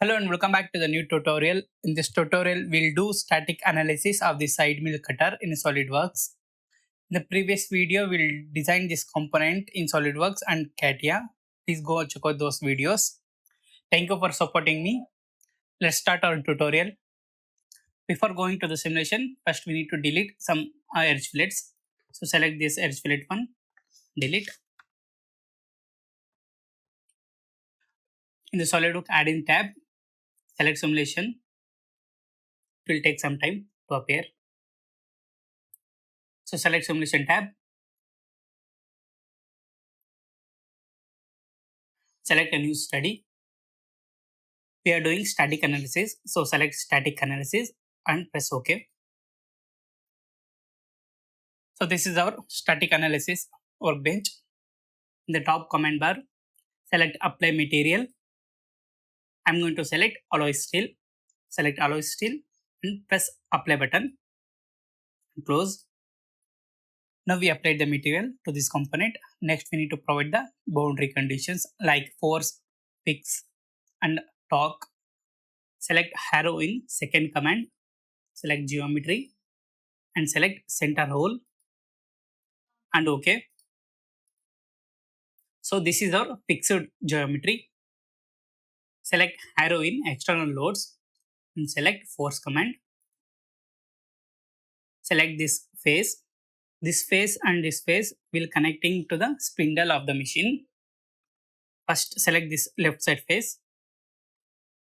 Hello and welcome back to the new tutorial. In this tutorial, we'll do static analysis of the side mill cutter in SolidWorks. In the previous video, we'll design this component in SolidWorks and CATIA. Please go check out those videos. Thank you for supporting me. Let's start our tutorial. Before going to the simulation, first we need to delete some edge fillets. So select this edge fillet one, delete. In the SolidWorks add-in tab, select simulation. It will take some time to appear. So select simulation tab, select a new study. We are doing static analysis, so select static analysis and press OK. So this is our static analysis workbench. In the top command bar, select apply material. I'm going to select alloy steel. Select alloy steel and press apply button. Close. Now we applied the material to this component. Next we need to provide the boundary conditions like force, fix and torque. Select arrow in second command. Select geometry and select center hole and OK. So this is our fixed geometry. Select arrow in external loads and select force command. Select this face. This face and this face will connecting to the spindle of the machine. First select this left side face.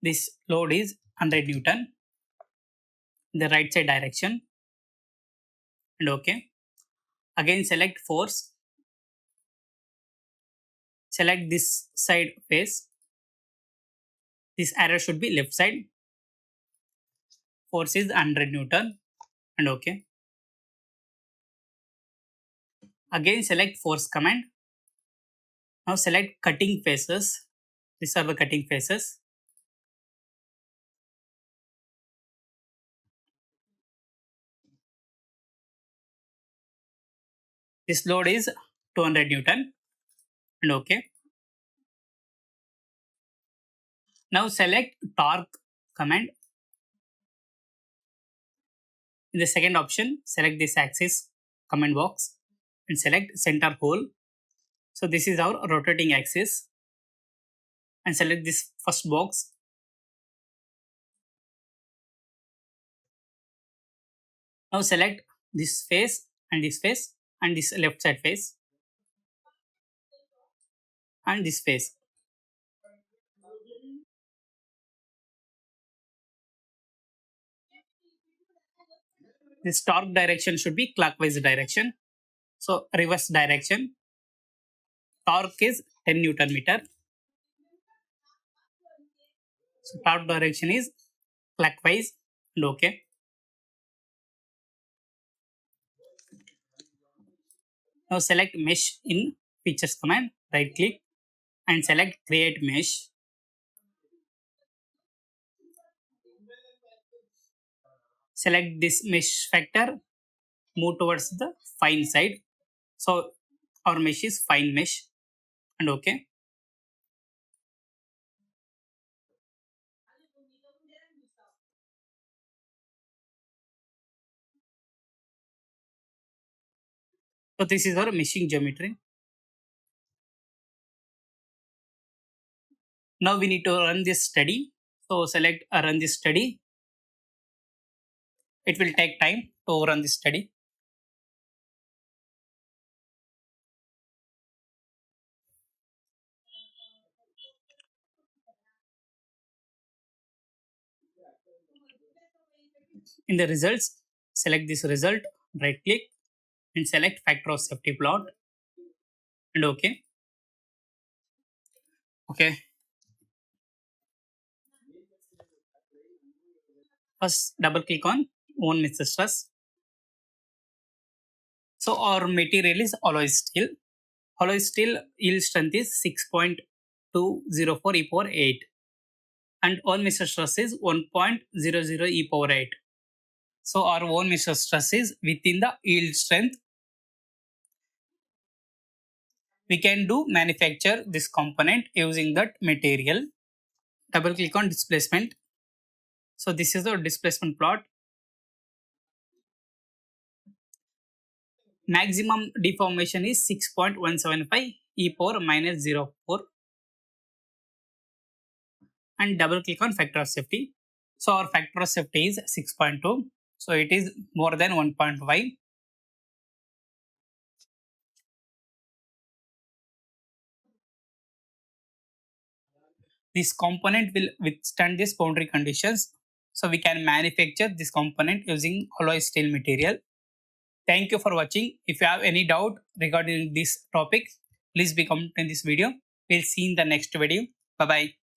This load is 100 Newton in the right side direction and OK. Again select force. Select this side face. This arrow should be left side. Force is 100 Newton and OK. Again select force command. Now select cutting faces. These are the cutting faces. This load is 200 Newton and OK. Now select torque command. In the second option, select this axis command box and select center hole. So this is our rotating axis and select this first box. Now select this face and this face and this left side face and this face. This torque direction should be clockwise direction. So reverse direction. Torque is 10 Newton meter. So torque direction is clockwise and OK. Now select mesh in features command, right click and select create mesh. Select this mesh factor, move towards the fine side. So our mesh is fine mesh and OK. So this is our meshing geometry. Now we need to run this study. So select run this study. It will take time to run this study. In the results, select this result, right click and select factor of safety plot and OK. Okay. First double click on one method stress. So our material is alloy steel. Alloy steel yield strength is 6.204 e power 8 and one method stress is 1.00 e power 8. So our own method stress is within the yield strength. We can do manufacture this component using that material. double click on displacement. So this is the displacement plot. Maximum deformation is 6.175 e power minus 0.4 and double click on factor of safety. So our factor of safety is 6.2. So it is more than 1.5. This component will withstand these boundary conditions. So we can manufacture this component using alloy steel material. Thank you for watching. If you have any doubt regarding this topic, please be comment in this video. We'll see in the next video. Bye bye.